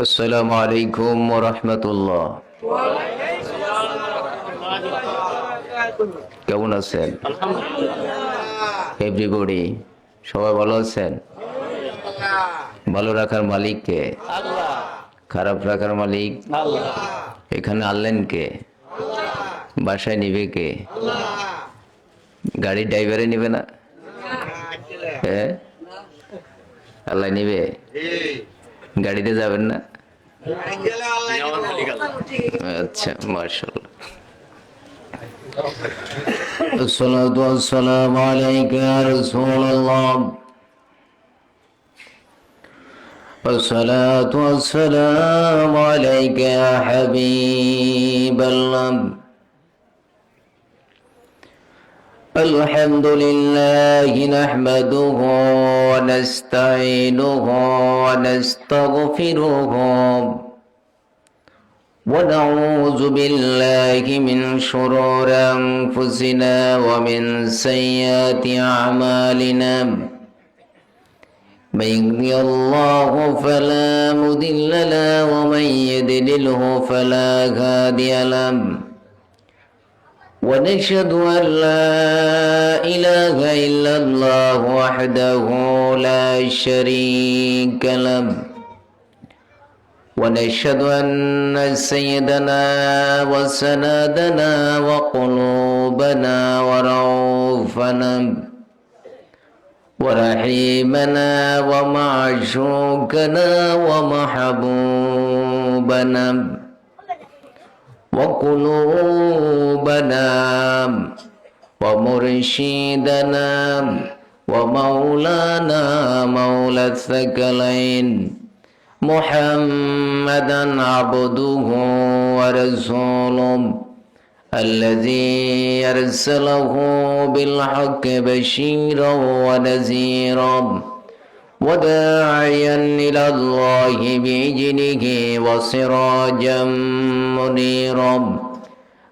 আসসালামু আলাইকুম ওয়া রাহমাতুল্লাহ। কেমন আছেন এভরিবডি? সবাই ভালো আছেন? ভালো রাখার মালিক কে? আল্লাহ। খারাপ রাখার মালিক আল্লাহ। এখানে আনলেন কে? বাসায় নিবে কে? গাড়ির ড্রাইভারে নিবে না? হ্যাঁ, আল্লাহ নিবে। গাড়িতে যাবেন না? আচ্ছা, মাশাআল্লাহ। আসসালাতু ওয়াসসালামু আলাইকা ইয়া রাসূলুল্লাহ। আসসালাতু ওয়াসসালামু আলাইকা ইয়া হাবিবাল্লাহ। الحمد لله نحمده ونستعينه ونستغفره ونعوذ بالله من شرور أنفسنا ومن سيئات أعمالنا. من يهده الله فلا مضل له ومن يضلل فلا هادي له. ونشهد أن لا إله إلا الله وحده لا شريك له. ونشهد أن سيدنا وسندنا وقلوبنا ورؤوفنا ورحيمنا ومعشوقنا ومحبوبنا وقلوبنا ومرشدنا ومولانا مولى الثقلين محمدا عبده ورسوله الذي أرسله بالحق بشيرا ونذيرا وداعيا إلى الله بإذنه وسراجا منيرا.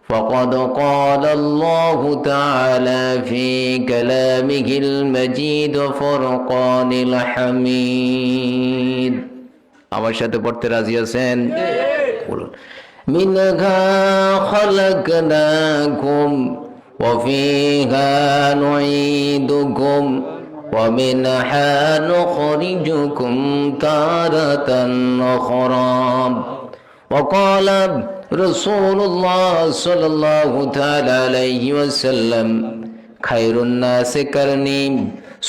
فقد قال الله تعالى في كلامه المجيد وفرقان الحميد. আমার সাথে পড়তে রাজি আছেন? বলুন। মিনহা খালাকনাকুম ওয়া ফিহা নুঈদুকুম ওয়া মিনহা নুখরিজুকুম তারাতান উখরা। ওয়া ক্বালা রাসূলুল্লাহ সাল্লাল্লাহু তাআলা আলাইহি ওয়াসাল্লাম খায়রুন নাসি কারনি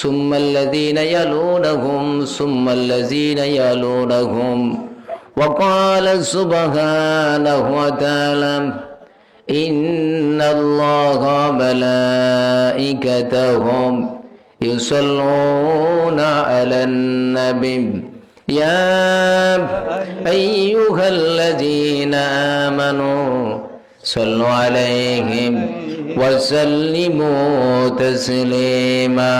ثم الذين يلونهم ثم الذين يلونهم. وقال سبحانه وتعالى إن الله وملائكته يصلون على النبي يا أيها الذين آمنوا صلوا عليهم وسلموا تسليما.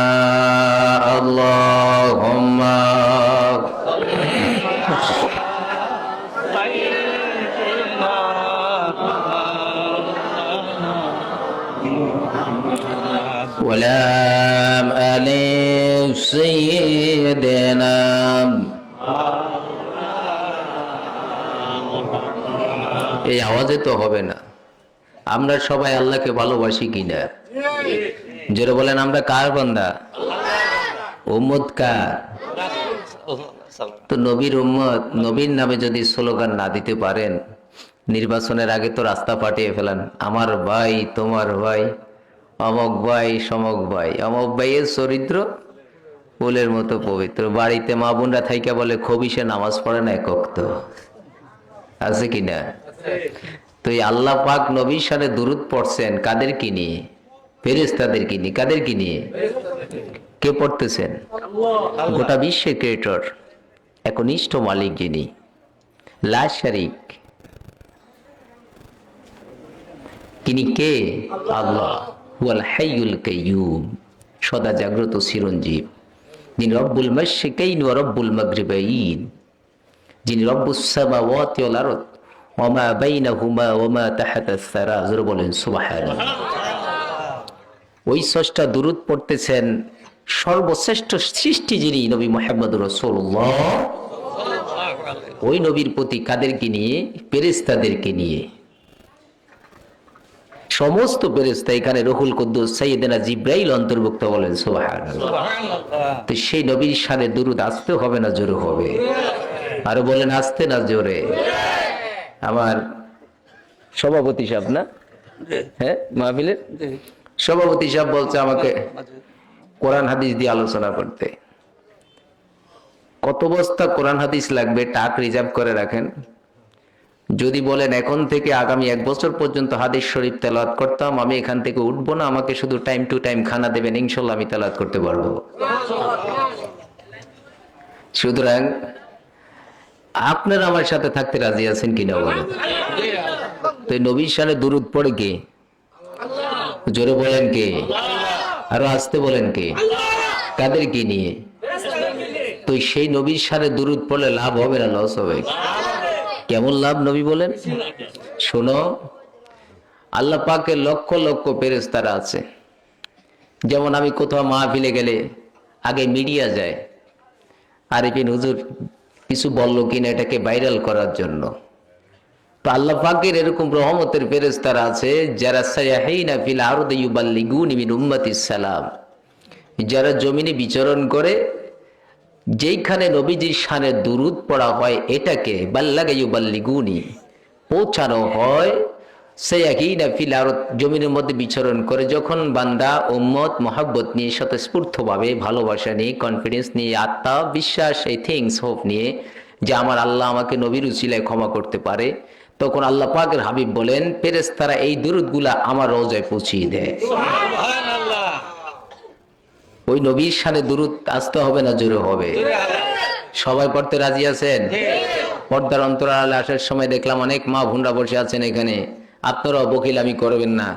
اللهم ولام آل سيدنا. এই আওয়াজে তো হবে না। আমরা সবাই আল্লাহকে ভালোবাসি কিনা? যারা বলেন আমরা কার বান্দা? উম্মত কার? তো নবীর উম্মত। নবীর নামে যদি স্লোগান না দিতে পারেন, নির্বাচনের আগে তো রাস্তা পাঠিয়ে ফেলেন, আমার ভাই তোমার ভাই, অমক ভাই সমক ভাই। অমক ভাইয়ের চরিত্র ফুলের মতো পবিত্র। বাড়িতে মা বোনরা থাইকা বলে খবিসে নামাজ পড়ে না একক, তো আছে কিনা? তো এই আল্লাহ পাক নবীর সাথে দুরূদ পড়ছেন কাদের কি নিয়ে? ফেরেশতাদের কি নিয়ে? কাদের কি নিয়ে? কে পড়তেছেন? গোটা বিশ্বের ক্রিয়েটর, একনিষ্ঠ মালিক যিনি, লা শারিক। তিনি কে? আল্লাহ। হুয়াল হাইয়ুল কাইয়্যুম, সদা জাগ্রত চিরঞ্জীব। যিনি রব্বুল মাশরিকাইন ওয়া রব্বুল মাগরিবাইন, যিনি রব্বুস সামাওয়াতি ওয়াল আরদ ওয়া মা বাইনাহুমা ওয়া মা তাহাতাস সারা। জোরে বলেন সুবহানাল্লাহ। ওই স্রষ্টা দুরূদ পড়তেছেন সর্বশ্রেষ্ঠ সৃষ্টি যিনি নবী মুহাম্মদ রাসূলুল্লাহ ওই নবীর প্রতি কাদেরকে নিয়ে? ফেরেশতাদেরকে নিয়ে। সমস্ত ফেরেশতা, এখানে রুহুল কুদ্দুস সাইয়েদনা জিবরাইল অন্তর্ভুক্ত, বলেন সুবহানাল্লাহ। তো সেই নবীর শানে দুরূদ আসতে হবে না জোরে হবে? আরো বলেন আসতে না জোরে? আমার সভাপতি সাহেব না, হ্যাঁ মাহফিলের সভাপতি সাহেব বলছে আমাকে কোরআন হাদিস দিয়ে আলোচনা করতে। কত বস্তা কোরআন হাদিস লাগবে টাক রিজার্ভ করে রাখেন। যদি বলেন এখন থেকে আগামী 1 বছর পর্যন্ত হাদিস শরীফ তেলাওয়াত করতাম, আমি এখান থেকে উঠবো না, আমাকে শুধু টাইম টু টাইম খানা দেবেন, ইনশাল্লাহ আমি তেলাওয়াত করতে পারবো। সুতরাং আপনারা আমার সাথে থাকতে রাজি আছেন কিনা বলেন? তো নবীর শানে দুরূদ পড়ে কে? জোরে বলেন কে? আরো আসতে বলেন কে? কাদেরকে নিয়ে? তো সেই নবীর শানে দুরূদ পড়লে লাভ হবে না লস হবে? কেমন লাভ নবী বলেন? শোনো, আল্লাহ পাকের লক্ষ লক্ষ ফেরেশতারা আছে। যেমন আমি কোথাও মাহফিলে গেলে আগে মিডিয়া যায়, আরিফিন হুজুর কিছু বললো কিনা এটাকে ভাইরাল করার জন্য। তো আল্লাহ পাকের এরকম রহমতের ফেরেশতারা আছে যারা সায়াহিনা ফিল আরদি ইউবাল্লিগুনি মিন উম্মতিস সালাম, যারা জমিনে বিচরণ করে যেইখানে নবীজির শানে দুরূদ পড়া হয় এটাকে বাল্লাগা ইউবাল্লিগুনি পৌঁছানো হয়। সায়াহিনা ফিল আরদ, জমিনের মধ্যে বিচরণ করে যখন বান্দা উম্মত মহব্বত নিয়ে স্বতঃস্ফূর্তভাবে ভালোবাসা নিয়ে কনফিডেন্স নিয়ে আত্মা বিশ্বাস এই থিংস হোপ নিয়ে যে আমার আল্লাহ আমাকে নবীর উসিলায় ক্ষমা করতে পারে, তখন আল্লাহ পাকের হাবিব বলেন ফেরেশতারা এই দুরূদগুলা আমার রওজায় পৌঁছিয়ে দেয়। সুবহানাল্লাহ। ওই নবীর শানে দুরূদ আসতে হবে না জোরে হবে? সবাই পড়তে রাজি আছেন? পর্দার অন্তরালে আসার সময় দেখলাম অনেক মা বোনরা বসে আছেন এখানে। আপনারাও বকিলামি করবেন না,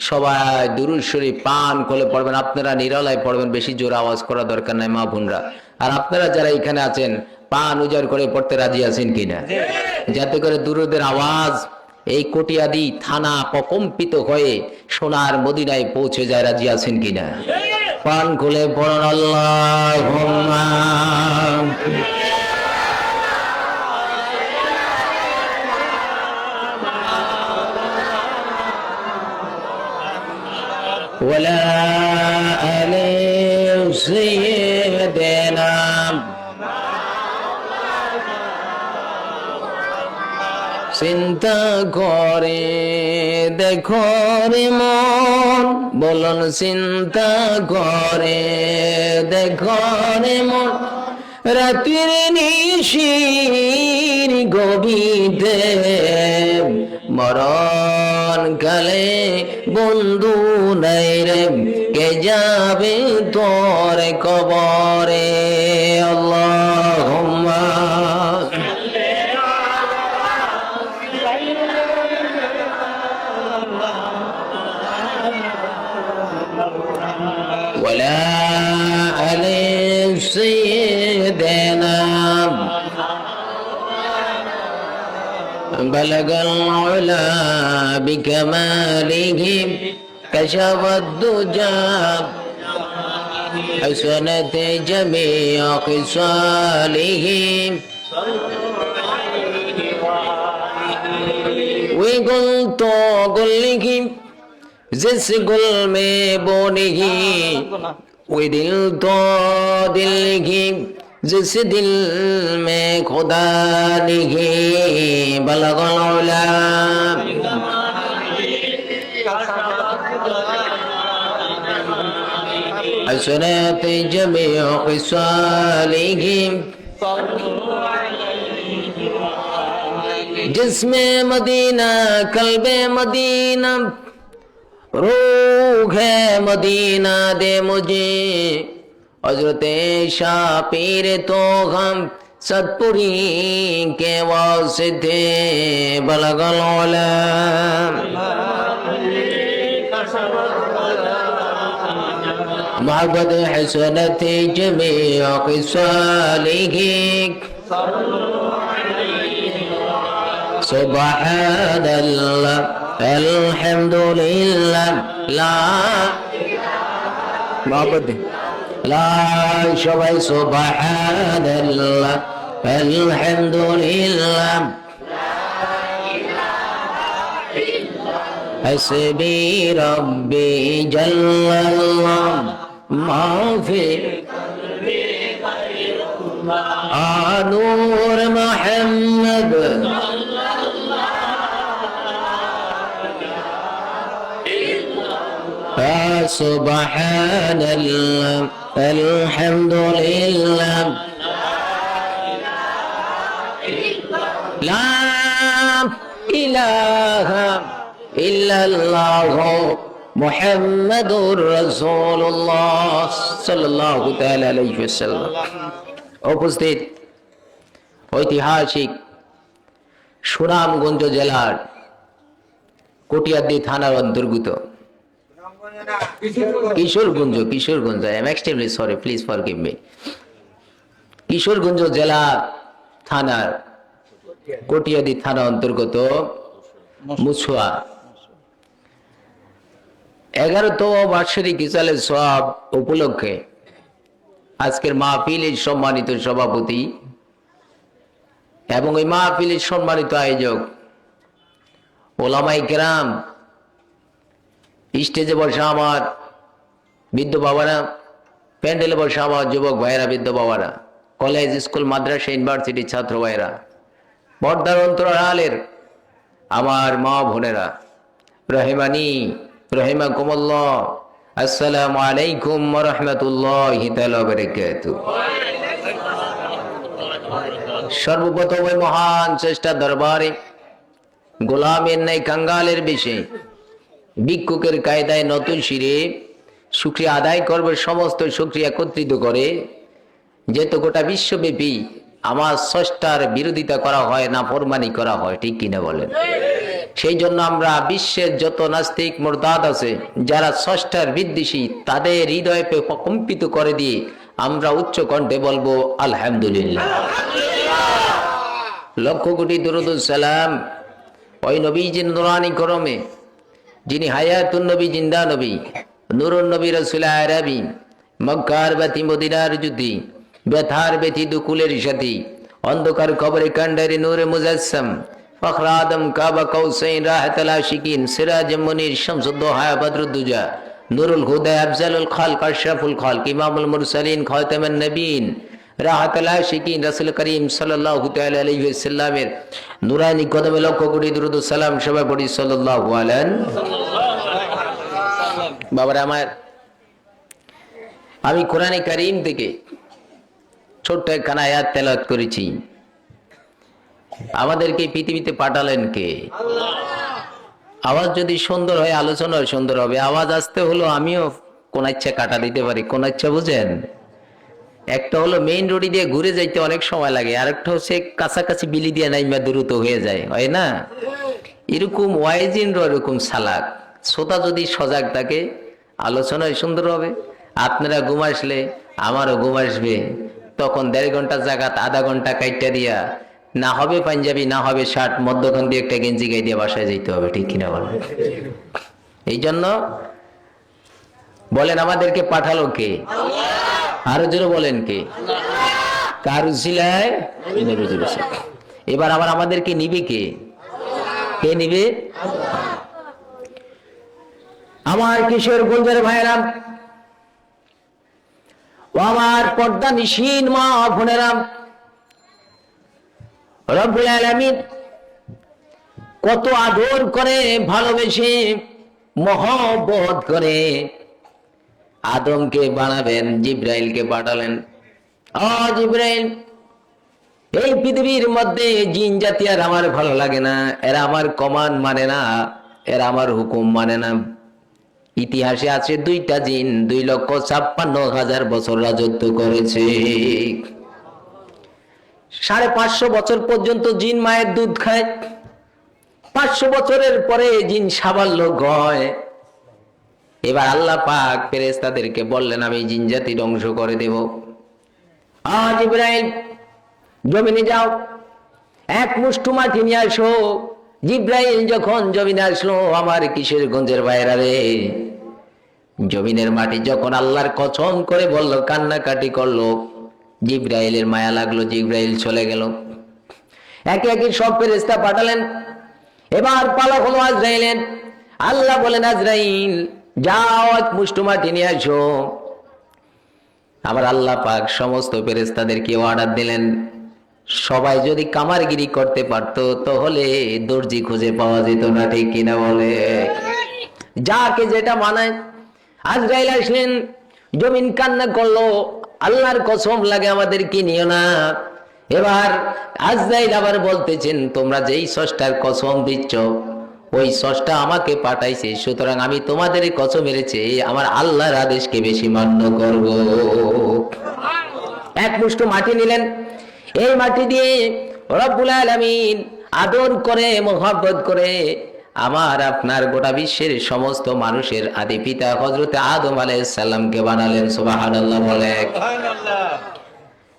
সবাই দুরূদ শরীফ পান করে পড়বেন। আপনারা নিরালায় পড়বেন, বেশি জোর আওয়াজ করা দরকার নাই মা বোনরা। আর আপনারা যারা এখানে আছেন পান উজাড় করে পড়তে রাজি আছেন কিনা? যাতে করে দুরূদের আওয়াজ এই কটিয়াদি থানা প্রকম্পিত হয়ে সোনার মদিনায় পৌঁছে যায়, রাজি আছেন কিনা? পান খুলে পড়ুন আল্লাহুম্মা ওয়ালা আলি সাইয়্যিদিনা চিন্তা করে দেখো রে মন, বলুন চিন্তা করে দেখো রে মন, রাতের নিশির গভীরে মরণ কালে বন্ধু নাই রে, কে যাবে তোর কবরে? আল্লাহুম্মা ولا علي سيدنا بلغ العلا بكماله كشف الدجى حسنت جميع خصاله وقلت قل لهم जिस गुल में बोनेगी वो दिल तो दिल की, जिस दिल में खुदा लिखी बलगल उला हसनत जमीअ ख़िसालिही, जिसमें मदीना कल्बे मदीना रूह है मदीना दे मुझे, हजरते शाह पीर तो हम सतपुरी के वास्ते बलगल उला मोहब्बत हसनत जमीअ ख़िसालिही सुबहानल्लाह अल्हम्दुलिल्लाह ला मोहब्बत ला सबाई सुबहानल्लाह আলহামদুলিল্লাহ হাসবি রব্বি জাল্লাল্লাহ মাফি নূর মুহাম্মদ সুবহানাল্লাহ আলহামদুলিল্লাহ লা ইলাহা ইল্লাল্লাহ মুহাম্মাদুর রাসূলুল্লাহ সাল্লাল্লাহু তাআলা আলাইহি ওয়াসাল্লাম। উপস্থিত ঐতিহাসিক সুনামগঞ্জ জেলার কটিয়াদি থানার অন্তর্গত Kishoreganj I am extremely sorry, please forgive me. Kishoreganj জেলা থানার কটিয়াদি থানা অন্তর্গত মুছুয়া 11তম বার্ষিক ইসালে সওয়াব উপলক্ষে আজকের মাহফিলের সম্মানিত সভাপতি এবং এই মাহফিলের সম্মানিত আয়োজক ওলামায়ে কেরাম, স্টেজে বসা আমার বৃদ্ধ বাবারা, প্যান্ডেলে বসা আমার যুবক ভাইয়েরা, বৃদ্ধ বাবারা, কলেজ স্কুল মাদ্রাসা ইউনিভার্সিটির ছাত্র ভাইয়েরা, পর্দার অন্তরালের আমার মা বোনেরা, রহিমানি রহিমাকুমুল্লাহ, আসসালামু আলাইকুম ওয়া রাহমাতুল্লাহি তাআলা ওয়া বারাকাতুহু। সর্বপ্রথম ওই মহান চেষ্টা দরবারে গোলামের নাই কাঙ্গালের বেশে ভিক্ষুকের কায়দায় নতুন শিরে শুকরিয়া আদায় করবে। সমস্ত শুকরিয়া একত্রিত করে যেহেতু গোটা বিশ্বব্যাপী আমার স্রষ্টার বিরোধিতা করা হয়, নাফরমানি করা হয়, ঠিক কিনা বলেন? সেই জন্য আমরা বিশ্বের যত নাস্তিক মুরতাদ আছে যারা স্রষ্টার বিদ্বেষী তাদের হৃদয়ে কম্পিত করে দিয়ে আমরা উচ্চ কণ্ঠে বলবো আলহামদুলিল্লাহ। লক্ষ কোটি দুরূদ সালাম ওই নবীজির নুরানি করমে যিনি হায়াতুন নবী, জিন্দা নবী, নুরুন নবী, রাসূল আরবি, মক্কার বাতি, মদিনার জ্যোতি, ব্যথার ব্যথি দুকুলের সাথী, অন্ধকার কবরে কান্ডারি নূরে মুজাসসাম, ফখর আদম কাবা কৌসাইন, রাহতুল আশিকিন, সিরাজ মুনির, শামসুদ্দোহা, বদরুদ্দুজা, নুরুল হুদা, আফজালুল খালক, আশরাফুল খালক, ইমামুল মুরসালিন, খাতামুন নবীন, রাহতুল আশিকিন, রাসূল করিম সাল্লাল্লাহু তাআলা আলাইহি ওয়াসাল্লামের নুরানি কদমে লক্ষ কোটি দুরূদ ও সালাম সবাই পড়ি সাল্লাল্লাহু আলাইহি। বাবারা আমার, আমি কোরআনে কারীম থেকে ছোট্ট একখানা আয়াত তেলাওয়াত করেছি। আমাদেরকে পৃথিবীতে পাঠালেন কে? আওয়াজ যদি সুন্দর হয় আলোচনা সুন্দর হবে। আওয়াজ আসতে হলো আমিও কোন ইচ্ছা কাটা দিতে পারি, কোন ইচ্ছা বুঝেন? একটা হলো মেইন রোড দিয়ে ঘুরে যাইতে অনেক সময় লাগে, আরেকটা হচ্ছে কাছাকাছি বিলি দিয়ে নাইমা দ্রুত হয়ে যায়, হয় না? এরকম ওয়াইজিনরা এরকম সালাক, শ্রোতা যদি সজাগ থাকে আলোচনায় সুন্দর হবে। আপনারা ঘুম আসলে আমারও ঘুম আসবে, তখন 1.5 ঘন্টার জায়গা আধা ঘন্টা কাইটা দিয়া না হবে পাঞ্জাবি, না হবে শার্ট, মধ্যখান দিয়ে একটা গেঞ্জি গাই দিয়ে বাসায় যেতে হবে, ঠিক কিনা বলেন? এই জন্য বলেন আমাদেরকে পাঠালো কে? আরো জোরে বলেন কে? কার উসিলায়? এবার আবার আমাদেরকে নিবে কে? কে নিবে? আমার কিশোরগঞ্জের ভাইরা ও আমার পর্দা নিশীন মা বোনেরা, রব্বুল আলামিন কত আদর করে, ভালোবেসে, মহব্বত করে আদমকে বানাবেন, জিব্রাইলকে পাঠালেন। জিব্রাইল, এই পৃথিবীর মধ্যে জিন জাতি আর আমার ভালো লাগে না, এরা আমার কমান্ড মানে না, এরা আমার হুকুম মানে না। ইতিহাসে আছে 2টা জিন 2,56,000 বছর রাজত্ব করেছে। 550 বছর পর্যন্ত জিন মায়ের দুধ খায়, 500 বছরের পরে জিন সাবাল্য হয়। এবার আল্লাহ পাক ফেরেশতাদেরকে বললেন আমি জিন জাতি ধ্বংস করে দেব। জিব্রাইল জমিনে যাও, এক মুষ্টি মাটি নিয়ে আসো। জিব্রাইল যখন জমিনে আসলো, আমার কিশোরগঞ্জের ভাইরা রে, জমিনের মাটি যখন আল্লাহর কসম করে বলল, কান্নাকাটি করলো, জিবরাইলের মায়া লাগলো, জিবরাইল চলে গেল। একে একে সব ফেরেশতা পাঠালেন। এবার পালা হলো আজরাইলের। আল্লাহ বলেন, আজরাইল যাও, এক মুষ্টি মাটি নিয়ে আসো। আবার আল্লাহ পাক সমস্ত ফেরেশতাদেরকে অর্ডার দিলেন, সবাই যদি কামারগিরি করতে পারতো তাহলে দর্জি খুঁজে পাওয়া যেত না, ঠিক কিনা বলে? যাকে যেটা মানায়। আজরাইল আসলেন, জমিন কান্না করলো, আল্লাহর কসম লাগে আমাদের কি নিও না। এবার আজরাইল আবার বলতেছেন, তোমরা যেই স্রষ্টার কসম দিচ্ছ ওই স্রষ্টা আমাকে পাঠাইছে, সুতরাং আমি তোমাদের কসম মেরেছি আমার আল্লাহর আদেশকে বেশি মান্য করব। এক মুষ্টি মাটি নিলেন। এই মাটি দিয়ে রব্বুল আলামিন আদর করে, মোহাব্বত করে আমার আপনার গোটা বিশ্বের সমস্ত মানুষের আদি পিতা হযরত আদম আলাইহিস সালামকে বানালেন। সুবহানাল্লাহ বলে।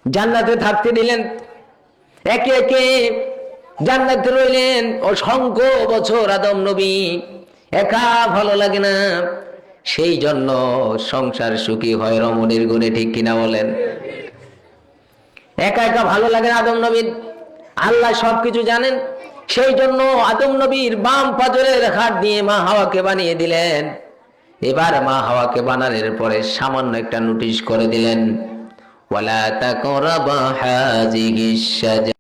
জান্নাতে থাকতে দিলেন। একে একে জান্নাতে রইলেন অসংখ্য বছর আদম নবী। একা ভালো লাগে না, সেই জন্য সংসার সুখী হয় রমণীর গুণে, ঠিক কিনা বলেন? একা একা ভালো লাগে না আদম নবীর। আল্লাহ সবকিছু জানেন, সেই জন্য আদম নবীর বাম পাজরের হাত দিয়ে মা হাওয়াকে বানিয়ে দিলেন। এবার মা হাওয়াকে বানানোর পরে সামান্য একটা নোটিশ করে দিলেন, ওয়ালা তাকরাবা হাযিহিশ শাজারা।